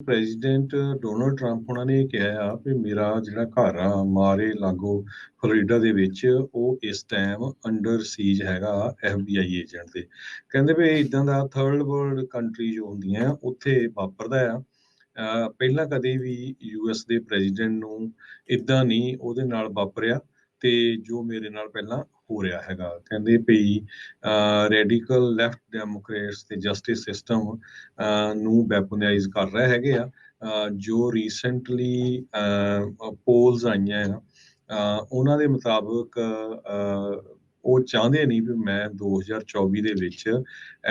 President Donald Trump ਉਹਨਾਂ ਨੇ ਕਿਹਾ ਆ ਵੀ ਮੇਰਾ ਜਿਹੜਾ ਘਰ ਆ ਮਾਰੇ ਲਾਗੋ ਫਲੋਰੀਡਾ ਦੇ ਵਿੱਚ ਉਹ ਇਸ ਟਾਈਮ ਅੰਡਰ ਸੀਜ ਹੈਗਾ FBI ਏਜੰਟ ਦੇ। ਕਹਿੰਦੇ ਵੀ ਇਦਾਂ ਦਾ ਥਰਡ ਵਰਲਡ ਕੰਟਰੀ ਜੋ ਹੁੰਦੀਆਂ ਉੱਥੇ ਵਾਪਰਦਾ ਆ। ਪਹਿਲਾਂ ਕਦੇ ਵੀ US ਦੇ ਪ੍ਰੈਜ਼ੀਡੈਂਟ ਨੂੰ ਇਦਾਂ ਨਹੀਂ ਉਹਦੇ ਨਾਲ ਵਾਪਰਿਆ ਤੇ ਜੋ ਮੇਰੇ ਨਾਲ ਪਹਿਲਾਂ ਹੋ ਰਿਹਾ ਹੈਗਾ। ਕਹਿੰਦੇ ਵੀ ਰੈਡੀਕਲ ਲੈਫਟ ਡੈਮੋਕ੍ਰੇਟਸ ਤੇ ਜਸਟਿਸ ਸਿਸਟਮ ਨੂੰ ਵੈਪਨਾਈਜ਼ ਕਰ ਰਹੇ ਹੈਗੇ ਆ। ਜੋ ਰੀਸੈਂਟਲੀ ਪੋਲਸ ਆਈਆਂ ਆ ਉਹਨਾਂ ਦੇ ਮੁਤਾਬਕ ਉਹ ਚਾਹੁੰਦੇ ਨਹੀਂ ਵੀ ਮੈਂ 2024 ਦੇ ਵਿੱਚ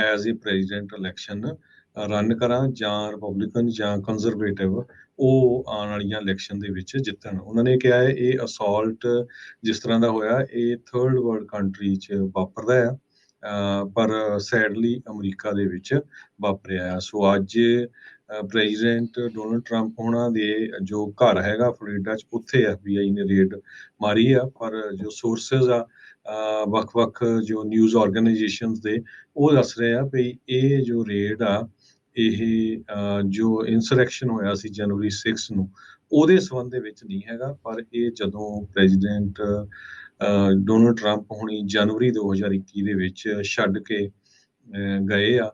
as a president election run ਕਰਾਂ ਜਾਂ ਰਿਪਬਲਿਕਨ ਜਾਂ ਕੰਜ਼ਰਵੇਟਿਵ ਉਹ ਆਉਣ ਵਾਲੀਆਂ ਇਲੈਕਸ਼ਨ ਦੇ ਵਿੱਚ ਜਿੱਤਣ। ਉਹਨਾਂ ਨੇ ਕਿਹਾ ਹੈ ਇਹ ਅਸੌਲਟ ਜਿਸ ਤਰ੍ਹਾਂ ਦਾ ਹੋਇਆ ਇਹ ਥਰਡ ਵਰਲਡ ਕੰਟਰੀ 'ਚ ਵਾਪਰਦਾ ਆ ਪਰ ਸੈਡਲੀ ਅਮਰੀਕਾ ਦੇ ਵਿੱਚ ਵਾਪਰਿਆ ਆ। ਸੋ ਅੱਜ ਪ੍ਰੈਜ਼ੀਡੈਂਟ ਡੋਨਲਡ ਟਰੰਪ ਉਹਨਾਂ ਦੇ ਜੋ ਘਰ ਹੈਗਾ ਫਲੋਰੀਡਾ 'ਚ ਉੱਥੇ FBI ਨੇ ਰੇਡ ਮਾਰੀ ਆ ਪਰ ਜੋ ਸੋਰਸਿਸ ਆ ਵੱਖ-ਵੱਖ ਜੋ ਨਿਊਜ਼ ਆਰਗੇਨਾਈਜੇਸ਼ਨਸ ਦੇ ਉਹ ਦੱਸ ਰਹੇ ਆ ਵੀ ਇਹ ਜੋ ਰੇਡ ਆ ਇਹ ਜੋ ਇਨਸਰੈਕਸ਼ਨ ਹੋਇਆ ਸੀ ਜਨਵਰੀ 6 ਨੂੰ ਉਹਦੇ ਸੰਬੰਧ ਦੇ ਵਿੱਚ ਨਹੀਂ ਹੈਗਾ ਪਰ ਇਹ ਜਦੋਂ ਪ੍ਰੈਜ਼ੀਡੈਂਟ ਡੋਨਲਡ ਟਰੰਪ ਹੁਣੀ ਜਨਵਰੀ 2021 ਦੇ ਵਿੱਚ ਛੱਡ ਕੇ ਗਏ ਆ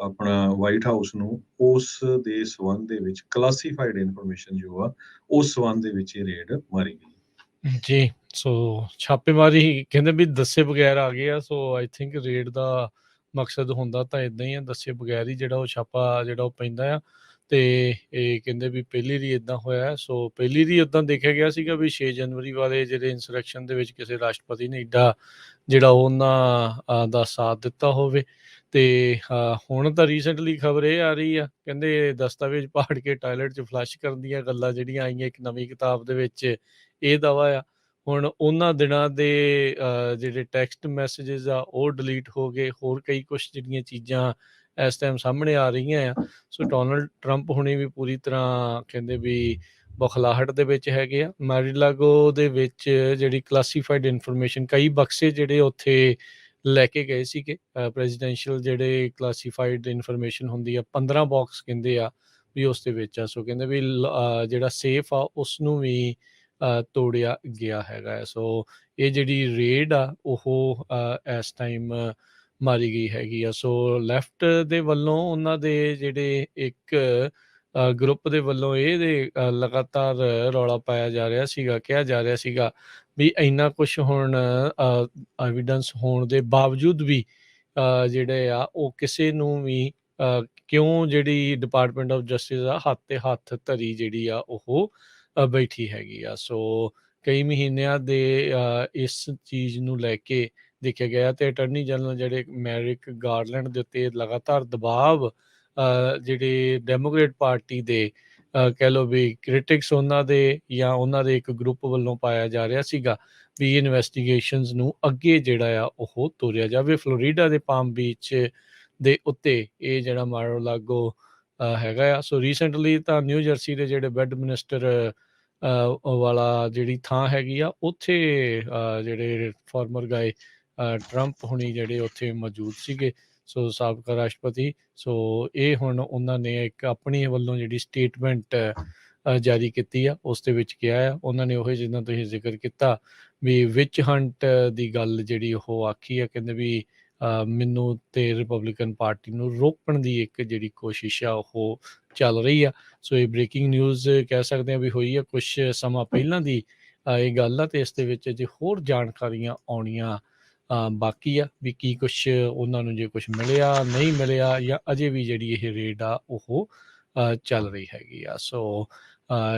ਆਪਣਾ ਵਾਈਟ ਹਾਊਸ ਨੂੰ ਉਸ ਦੇ ਸੰਬੰਧ ਦੇ ਵਿੱਚ ਕਲਾਸੀਫਾਈਡ ਇਨਫੋਰਮੇਸ਼ਨ ਜੋ ਆ ਉਸ ਸੰਬੰਧ ਦੇ ਵਿੱਚ ਇਹ ਰੇਡ ਮਾਰੀ ਗਈ। ਜੀ ਸੋ ਛਾਪੇਮਾਰੀ ਕਹਿੰਦੇ ਵੀ ਦੱਸੇ ਬਗੈਰ ਆ ਗਏ ਆ। ਸੋ ਆਈ ਥਿੰਕ ਰੇਡ ਦਾ ਮਕਸਦ ਹੁੰਦਾ ਤਾਂ ਇਦਾਂ ਹੀ ਆ, ਦੱਸੇ ਬਗੈਰ ਹੀ ਜਿਹੜਾ ਉਹ ਛਾਪਾ ਜਿਹੜਾ ਉਹ ਪੈਂਦਾ ਆ। ਤੇ ਇਹ ਕਹਿੰਦੇ ਵੀ ਪਹਿਲੀ ਦੀ ਇਦਾਂ ਹੋਇਆ। ਸੋ ਪਹਿਲੀ ਦੀ ਉਦਾਂ ਦੇਖਿਆ ਗਿਆ ਸੀਗਾ ਵੀ 6 ਜਨਵਰੀ ਵਾਲੇ ਜਿਹੜੇ ਇੰਸਰੈਕਸ਼ਨ ਦੇ ਵਿੱਚ ਕਿਸੇ ਰਾਸ਼ਟਰਪਤੀ ਨੇ ਏਡਾ ਜਿਹੜਾ ਉਹਨਾਂ ਦਾ ਸਾਥ ਦਿੱਤਾ ਹੋਵੇ। ਤੇ ਹੁਣ ਤਾਂ ਰੀਸੈਂਟਲੀ ਖਬਰ ਇਹ ਆ ਰਹੀ ਆ ਕਹਿੰਦੇ ਦਸਤਾਵੇਜ਼ ਪਾੜ ਕੇ ਟਾਇਲਟ 'ਚ ਫਲੱਸ਼ ਕਰਨ ਦੀਆਂ ਗੱਲਾਂ ਜਿਹੜੀਆਂ ਆਈਆਂ ਇੱਕ ਨਵੀਂ ਕਿਤਾਬ ਦੇ ਵਿੱਚ ਇਹ ਦਾਵਾ ਆ। ਹੁਣ ਉਹਨਾਂ ਦਿਨਾਂ ਦੇ ਜਿਹੜੇ ਟੈਕਸਟ ਮੈਸੇजेस ਆ ਉਹ ਡਿਲੀਟ ਹੋ ਗਏ। ਹੋਰ ਕਈ ਕੁਛ ਜਿਹੜੀਆਂ ਚੀਜ਼ਾਂ ਇਸ ਟਾਈਮ ਸਾਹਮਣੇ ਆ ਰਹੀਆਂ ਆ। ਸੋ ਡੋਨਲਡ ਟਰੰਪ ਹੁਣੀ ਵੀ ਪੂਰੀ ਤਰ੍ਹਾਂ ਕਹਿੰਦੇ ਵੀ ਬੌਖਲਾਹਟ ਦੇ ਵਿੱਚ ਹੈਗੇ ਆ। ਮੈਰੀਲਾਗੋ ਦੇ ਵਿੱਚ ਜਿਹੜੀ ਕਲਾਸੀਫਾਈਡ ਇਨਫੋਰਮੇਸ਼ਨ ਕਈ ਬਕਸੇ ਜਿਹੜੇ ਉੱਥੇ ਲੈ ਕੇ ਗਏ ਸੀਗੇ ਪ੍ਰੈਜ਼ੀਡੈਂਸ਼ੀਅਲ ਜਿਹੜੇ ਕਲਾਸੀਫਾਈਡ ਇਨਫੋਰਮੇਸ਼ਨ ਹੁੰਦੀ ਆ 15 ਬਾਕਸ ਕਹਿੰਦੇ ਆ ਵੀ ਉਸ ਦੇ ਵਿੱਚ ਆ। ਸੋ ਕਹਿੰਦੇ ਵੀ ਜਿਹੜਾ ਸੇਫ ਆ ਉਸ ਨੂੰ ਵੀ ਤੋੜਿਆ ਗਿਆ ਹੈਗਾ। ਸੋ ਇਹ ਜਿਹੜੀ ਰੇਡ ਆ ਉਹ ਇਸ ਟਾਈਮ ਮਾਰੀ ਗਈ ਹੈਗੀ ਆ। ਸੋ ਲੈਫਟ ਦੇ ਵੱਲੋਂ ਉਹਨਾਂ ਦੇ ਜਿਹੜੇ ਇੱਕ ਗਰੁੱਪ ਦੇ ਵੱਲੋਂ ਇਹਦੇ ਲਗਾਤਾਰ ਰੌਲਾ ਪਾਇਆ ਜਾ ਰਿਹਾ ਸੀਗਾ, ਕਿਹਾ ਜਾ ਰਿਹਾ ਸੀਗਾ ਵੀ ਇੰਨਾ ਕੁਛ ਹੁਣ ਐਵੀਡੈਂਸ ਹੋਣ ਦੇ ਬਾਵਜੂਦ ਵੀ ਜਿਹੜੇ ਆ ਉਹ ਕਿਸੇ ਨੂੰ ਵੀ ਕਿਉਂ ਜਿਹੜੀ ਡਿਪਾਰਟਮੈਂਟ ਆਫ ਜਸਟਿਸ ਆ ਹੱਥ ਤੇ ਹੱਥ ਧਰੀ ਜਿਹੜੀ ਆ ਉਹ ਬੈਠੀ ਹੈਗੀ ਆ। ਸੋ ਕਈ ਮਹੀਨਿਆਂ ਦੇ ਇਸ ਚੀਜ਼ ਨੂੰ ਲੈ ਕੇ ਦੇਖਿਆ ਗਿਆ ਤੇ ਅਟਾਰਨੀ ਜਨਰਲ ਜਿਹੜੇ ਮੈਰਿਕ ਗਾਰਲੈਂਡ ਦੇ ਉੱਤੇ ਲਗਾਤਾਰ ਦਬਾਅ ਜਿਹੜੇ ਡੈਮੋਕ੍ਰੇਟ ਪਾਰਟੀ ਦੇ ਕਹਿ ਲਓ ਵੀ ਕ੍ਰਿਟਿਕਸ ਉਹਨਾਂ ਦੇ ਜਾਂ ਉਹਨਾਂ ਦੇ ਇੱਕ ਗਰੁੱਪ ਵੱਲੋਂ ਪਾਇਆ ਜਾ ਰਿਹਾ ਸੀਗਾ ਵੀ ਇਨਵੈਸਟੀਗੇਸ਼ਨਸ ਨੂੰ ਅੱਗੇ ਜਿਹੜਾ ਆ ਉਹ ਤੋਰਿਆ ਜਾਵੇ। ਫਲੋਰੀਡਾ ਦੇ ਪਾਮ ਬੀਚ ਦੇ ਉੱਤੇ ਇਹ ਜਿਹੜਾ ਮਾਰ-ਆ-ਲਾਗੋ ਹੈਗਾ ਆ। ਸੋ ਰੀਸੈਂਟਲੀ ਤਾਂ ਨਿਊ ਜਰਸੀ ਦੇ ਜਿਹੜੇ ਵੈਸਟਮਿਨਿਸਟਰ ਵਾਲਾ ਜਿਹੜੀ ਥਾਂ ਹੈਗੀ ਆ ਉੱਥੇ ਜਿਹੜੇ ਫਾਰਮਰ ਗਾਏ ਟਰੰਪ ਹੁਣੀ ਜਿਹੜੇ ਉੱਥੇ ਮੌਜੂਦ ਸੀਗੇ। ਸੋ ਸਾਬਕਾ ਰਾਸ਼ਟਰਪਤੀ। ਸੋ ਇਹ ਹੁਣ ਉਹਨਾਂ ਨੇ ਇੱਕ ਆਪਣੀ ਵੱਲੋਂ ਜਿਹੜੀ ਸਟੇਟਮੈਂਟ ਜਾਰੀ ਕੀਤੀ ਆ ਉਸ ਦੇ ਵਿੱਚ ਕਿਹਾ ਆ ਉਹਨਾਂ ਨੇ ਉਹ ਜਿੱਦਾਂ ਤੁਸੀਂ ਜ਼ਿਕਰ ਕੀਤਾ ਵੀ ਵਿਚ ਹੰਟ ਦੀ ਗੱਲ ਜਿਹੜੀ ਉਹ ਆਖੀ ਆ। ਕਹਿੰਦੇ ਵੀ ਮੈਨੂੰ ਤੇ ਰਿਪਬਲਿਕਨ ਪਾਰਟੀ ਨੂੰ ਰੋਕਣ ਦੀ ਇੱਕ ਜਿਹੜੀ ਕੋਸ਼ਿਸ਼ ਆ ਉਹ ਚੱਲ ਰਹੀ ਆ। ਸੋ ਇਹ ਬ੍ਰੇਕਿੰਗ ਨਿਊਜ਼ ਕਹਿ ਸਕਦੇ ਹਾਂ ਵੀ ਹੋਈ ਆ ਕੁਛ ਸਮਾਂ ਪਹਿਲਾਂ ਦੀ ਇਹ ਗੱਲ ਆ। ਤੇ ਇਸ ਦੇ ਵਿੱਚ ਜੇ ਹੋਰ ਜਾਣਕਾਰੀਆਂ ਆਉਣੀਆਂ ਬਾਕੀ ਆ ਵੀ ਕੀ ਕੁਛ ਉਹਨਾਂ ਨੂੰ ਜੇ ਕੁਛ ਮਿਲਿਆ ਨਹੀਂ ਮਿਲਿਆ ਜਾਂ ਅਜੇ ਵੀ ਜਿਹੜੀ ਇਹ ਰੇਡ ਆ ਉਹ ਚੱਲ ਰਹੀ ਹੈਗੀ ਆ। ਸੋ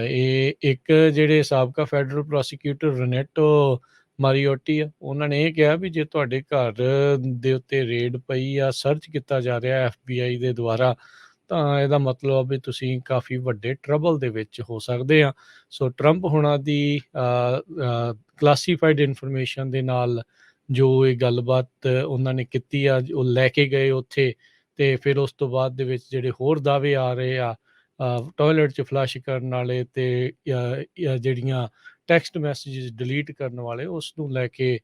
ਇਹ ਇੱਕ ਜਿਹੜੇ ਸਾਬਕਾ ਫੈਡਰਲ ਪ੍ਰੋਸੀਕਿਊਟਰ ਰਨੇਟੋ ਮਾਰੀਓਟੀ ਆ ਉਹਨਾਂ ਨੇ ਇਹ ਕਿਹਾ ਵੀ ਜੇ ਤੁਹਾਡੇ ਘਰ ਦੇ ਉੱਤੇ ਰੇਡ ਪਈ ਆ ਸਰਚ ਕੀਤਾ ਜਾ ਰਿਹਾ FBI ਦੇ ਦੁਆਰਾ ਤਾਂ ਇਹਦਾ ਮਤਲਬ ਆ ਵੀ ਤੁਸੀਂ ਕਾਫੀ ਵੱਡੇ ਟਰਬਲ ਦੇ ਵਿੱਚ ਹੋ ਸਕਦੇ ਆ। ਸੋ ਟਰੰਪ ਹੁਣਾਂ ਦੀ ਕਲਾਸੀਫਾਈਡ ਇਨਫੋਰਮੇਸ਼ਨ ਦੇ ਨਾਲ ਜੋ ਇਹ ਗੱਲਬਾਤ ਉਹਨਾਂ ਨੇ ਕੀਤੀ ਆ ਉਹ ਲੈ ਕੇ ਗਏ ਉੱਥੇ ਤੇ ਫਿਰ ਉਸ ਤੋਂ ਬਾਅਦ ਦੇ ਵਿੱਚ ਜਿਹੜੇ ਹੋਰ ਦਾਅਵੇ ਆ ਰਹੇ ਆ ਟੋਇਲਟ 'ਚ ਫਲੱਸ਼ ਕਰਨ ਵਾਲੇ ਤੇ ਜਿਹੜੀਆਂ ਟੈਕਸਟ ਮੈਸੇजेस ਡਿਲੀਟ ਕਰਨ ਵਾਲੇ ਉਸ ਨੂੰ ਲੈ ਕੇ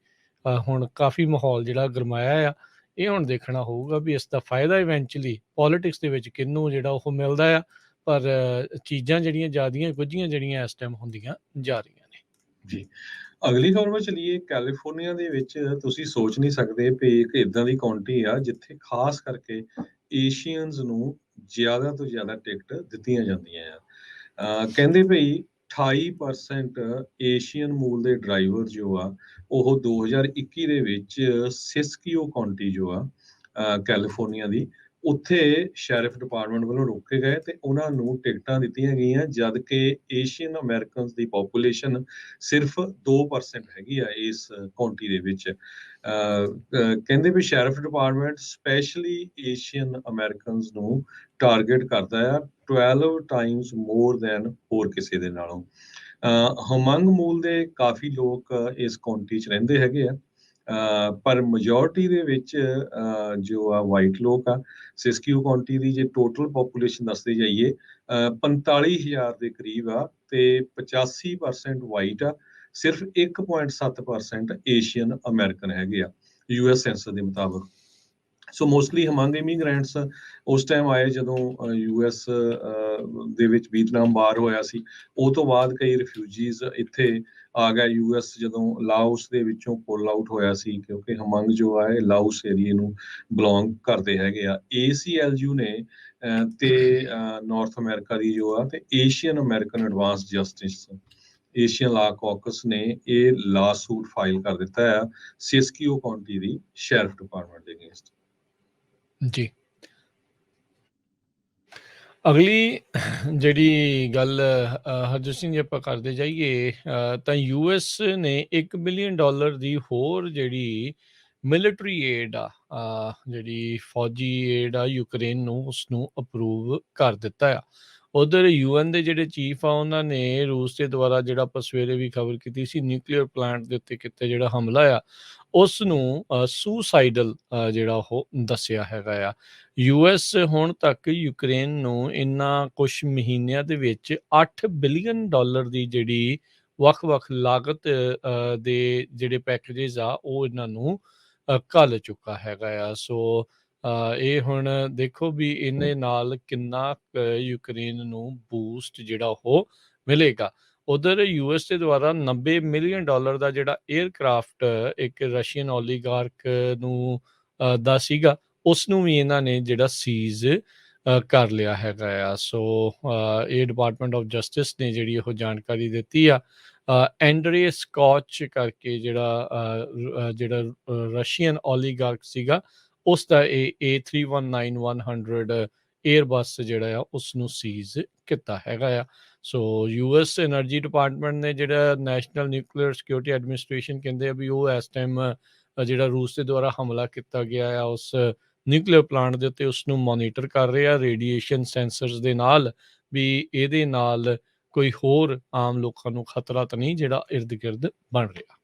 ਹੁਣ ਕਾਫੀ ਮਾਹੌਲ ਜਿਹੜਾ ਗਰਮਾਇਆ ਆ। ਇਹ ਹੁਣ ਦੇਖਣਾ ਹੋਊਗਾ ਵੀ ਇਸ ਦਾ ਫਾਇਦਾ ਇਵੈਂਚੁਅਲੀ ਪੋਲੀਟਿਕਸ ਦੇ ਵਿੱਚ ਕਿਹਨੂੰ ਜਿਹੜਾ ਉਹ ਮਿਲਦਾ ਆ ਪਰ ਚੀਜ਼ਾਂ ਜਿਹੜੀਆਂ ਜ਼ਿਆਦੀਆਂ ਗੁੱਝੀਆਂ ਜਿਹੜੀਆਂ ਇਸ ਟਾਈਮ ਹੁੰਦੀਆਂ ਜਾ ਰਹੀਆਂ ਨੇ। ਜੀ। ਅਗਲੀ ਖਬਰ ਵੱਲ ਚੱਲੀਏ। ਕੈਲੀਫੋਰਨੀਆ ਦੇ ਵਿੱਚ ਤੁਸੀਂ ਸੋਚ ਨਹੀਂ ਸਕਦੇ ਵੀ ਇੱਕ ਏਦਾਂ ਦੀ ਕਾਉਂਟੀ ਆ ਜਿੱਥੇ ਖਾਸ ਕਰਕੇ ਏਸ਼ੀਅਨਜ਼ ਨੂੰ ਜ਼ਿਆਦਾ ਤੋਂ ਜ਼ਿਆਦਾ ਟਿਕਟ ਦਿੱਤੀਆਂ ਜਾਂਦੀਆਂ ਆ। ਕਹਿੰਦੇ ਭਈ 28% ਏਸ਼ੀਅਨ ਮੂਲ ਦੇ ਡਰਾਈਵਰ ਜੋ ਆ ਉਹ 2021 ਦੇ ਵਿੱਚ ਸਿਸਕੀਓ ਕਾਉਂਟੀ ਜੋ ਆ ਕੈਲੀਫੋਰਨੀਆ ਦੀ, ਉੱਥੇ ਸ਼ੈਰਿਫ ਡਿਪਾਰਟਮੈਂਟ ਵੱਲੋਂ ਰੋਕੇ ਗਏ ਤੇ ਉਹਨਾਂ ਨੂੰ ਟਿਕਟਾਂ ਦਿੱਤੀਆਂ ਗਈਆਂ, ਜਦ ਕਿ ਏਸ਼ੀਅਨ ਅਮਰੀਕਨਸ ਦੀ ਪੋਪੂਲੇਸ਼ਨ ਸਿਰਫ 2% ਹੈਗੀ ਆ ਇਸ ਕਾਉਂਟੀ ਦੇ ਵਿੱਚ। ਕਹਿੰਦੇ ਵੀ sheriff department specially Asian Americans ਨੂੰ ਟਾਰਗੇਟ ਕਰਦਾ ਆ 12 ਟਾਈਮਸ ਮੋਰ ਦੈਨ ਹੋਰ ਕਿਸੇ ਦੇ ਨਾਲੋਂ। ਹਮੰਗ ਮੂਲ ਦੇ ਕਾਫੀ ਲੋਕ ਇਸ ਕਾਉਂਟੀ 'ਚ ਰਹਿੰਦੇ ਹੈਗੇ ਆ, ਪਰ ਮੈਜੋਰਟੀ ਦੇ ਵਿੱਚ ਜੋ ਆ ਵਾਈਟ ਲੋਕ ਆ। ਸਿਸਕੀਓ ਕਾਉਂਟੀ ਦੀ ਜੇ ਟੋਟਲ ਪੋਪੂਲੇਸ਼ਨ ਦੱਸਦੇ ਜਾਈਏ 45,000 ਦੇ ਕਰੀਬ ਆ ਤੇ 85% ਵਾਈਟ ਆ, ਸਿਰਫ 1.7% ਏਸ਼ੀਅਨ ਅਮਰੀਕਨ ਹੈਗੇ ਆ US ਸੈਂਸਸ ਦੇ ਮੁਤਾਬਕ। ਸੋ ਮੋਸਟਲੀ ਹਮੰਗ ਇਮੀਗ੍ਰੈਂਟਸ ਉਸ ਟਾਈਮ ਆਏ ਜਦੋਂ US ਦੇ ਵਿੱਚ ਵੀਅਤਨਾਮ ਵਾਰ ਹੋਇਆ ਸੀ। ਉਹ ਤੋਂ ਬਾਅਦ ਕਈ ਰਿਫਿਊਜੀਜ਼ ਇੱਥੇ ਆ ਗਏ US ਜਦੋਂ ਲਾਓਸ ਦੇ ਵਿੱਚੋਂ ਪੁੱਲ ਆਊਟ ਹੋਇਆ ਸੀ, ਕਿਉਂਕਿ ਹਮੰਗ ਜੋ ਆ ਇਹ ਲਾਓਸ ਏਰੀਏ ਨੂੰ ਬਿਲੋਂਗ ਕਰਦੇ ਹੈਗੇ ਆ। ACLU ਨੇ ਤੇ ਨਾਰਥ ਅਮਰੀਕਾ ਦੀ ਜੋ ਆ ਤੇ Asian American advance justice Asian ਲਾ ਕਾਕਸ ਨੇ ਇਹ ਲਾ ਸੂਟ ਫਾਈਲ ਕਰ ਦਿੱਤਾ ਆ ਸਿਸਕੀਓ ਕਾਉਂਟੀ ਦੀ ਸ਼ੈਰਿਫ ਡਿਪਾਰਟਮੈਂਟ ਦੇ ਅਗੇਂਸਟ। ਜੀ। ਅਗਲੀ ਜਿਹੜੀ ਗੱਲ ਹਰਜੋਤ ਸਿੰਘ ਜੀ ਆਪਾਂ ਕਰਦੇ ਜਾਈਏ ਤਾਂ US ਨੇ $1 ਬਿਲੀਅਨ ਦੀ ਹੋਰ ਜਿਹੜੀ ਮਿਲਟਰੀ ਏਡ ਆ, ਜਿਹੜੀ ਫੌਜੀ ਏਡ ਆ ਯੂਕਰੇਨ ਨੂੰ, ਉਸਨੂੰ ਅਪਰੂਵ ਕਰ ਦਿੱਤਾ ਆ। ਉਧਰ UN ਦੇ ਜਿਹੜੇ ਚੀਫ ਆ ਉਹਨਾਂ ਨੇ ਰੂਸ ਦੇ ਦੁਆਰਾ, ਜਿਹੜਾ ਆਪਾਂ ਸਵੇਰੇ ਵੀ ਖਬਰ ਕੀਤੀ ਸੀ, ਨਿਊਕਲੀਅਰ ਪਲਾਂਟ ਦੇ ਉੱਤੇ ਕੀਤਾ ਜਿਹੜਾ ਹਮਲਾ ਆ ਉਸ ਨੂੰ ਸੁਸਾਈਡਲ ਜਿਹੜਾ ਉਹ ਦੱਸਿਆ ਹੈਗਾ ਆ। US ਹੁਣ ਤੱਕ ਯੂਕਰੇਨ ਨੂੰ ਇਹਨਾਂ ਕੁਛ ਮਹੀਨਿਆਂ ਦੇ ਵਿੱਚ $8 ਬਿਲੀਅਨ ਦੀ ਜਿਹੜੀ ਵੱਖ-ਵੱਖ ਲਾਗਤ ਦੇ ਜਿਹੜੇ ਪੈਕੇਜਸ ਆ ਉਹ ਇਹਨਾਂ ਨੂੰ ਘੱਲ ਚੁੱਕਾ ਹੈਗਾ ਆ। ਸੋ ਇਹ ਹੁਣ ਦੇਖੋ ਵੀ ਇਹਦੇ ਨਾਲ ਕਿੰਨਾ ਯੂਕਰੇਨ ਨੂੰ ਬੂਸਟ ਜਿਹੜਾ ਉਹ ਮਿਲੇਗਾ। ਉਧਰ US ਦੇ ਦੁਆਰਾ $90 ਮਿਲੀਅਨ ਦਾ ਜਿਹੜਾ 에ਅਰਕ੍ਰਾਫਟ ਇੱਕ ਰਸ਼ੀਅਨ ਓਲੀਗਾਰਕ ਨੂੰ ਦਾ ਸੀਗਾ, ਉਸ ਨੂੰ ਵੀ ਇਹਨਾਂ ਨੇ ਜਿਹੜਾ ਸੀਜ਼ ਕਰ ਲਿਆ ਹੈਗਾ ਆ। ਸੋ ਇਹ ਡਿਪਾਰਟਮੈਂਟ ਆਫ ਜਸਟਿਸ ਨੇ ਜਿਹੜੀ ਉਹ ਜਾਣਕਾਰੀ ਦਿੱਤੀ ਆ। ਐਂਡਰੇ ਸਕੌਚ ਕਰਕੇ ਜਿਹੜਾ ਰਸ਼ੀਅਨ ਓਲੀਗਾਰਕ ਸੀਗਾ, ਉਸ ਦਾ ਇਹ A319-100 에ਅਰਬਸ ਜਿਹੜਾ ਆ ਉਸ ਨੂੰ ਸੀਜ਼ ਕੀਤਾ ਹੈਗਾ ਆ। ਸੋ US ਐਨਰਜੀ ਡਿਪਾਰਟਮੈਂਟ ਨੇ ਜਿਹੜਾ ਨੈਸ਼ਨਲ ਨਿਊਕਲੀਅਰ ਸਿਕਿਉਰਿਟੀ ਐਡਮਿਨਿਸਟ੍ਰੇਸ਼ਨ ਕਹਿੰਦੇ ਆ ਵੀ ਉਹ ਇਸ ਟਾਈਮ ਜਿਹੜਾ ਰੂਸ ਦੇ ਦੁਆਰਾ ਹਮਲਾ ਕੀਤਾ ਗਿਆ ਆ ਉਸ ਨਿਊਕਲੀਅਰ ਪਲਾਂਟ ਦੇ ਉੱਤੇ, ਉਸ ਨੂੰ ਮੋਨੀਟਰ ਕਰ ਰਹੇ ਆ ਰੇਡੀਏਸ਼ਨ ਸੈਂਸਰਸ ਦੇ ਨਾਲ, ਵੀ ਇਹਦੇ ਨਾਲ ਕੋਈ ਹੋਰ ਆਮ ਲੋਕਾਂ ਨੂੰ ਖਤਰਾ ਤਾਂ ਨਹੀਂ ਜਿਹੜਾ ਇਰਦ ਗਿਰਦ ਬਣ ਰਿਹਾ।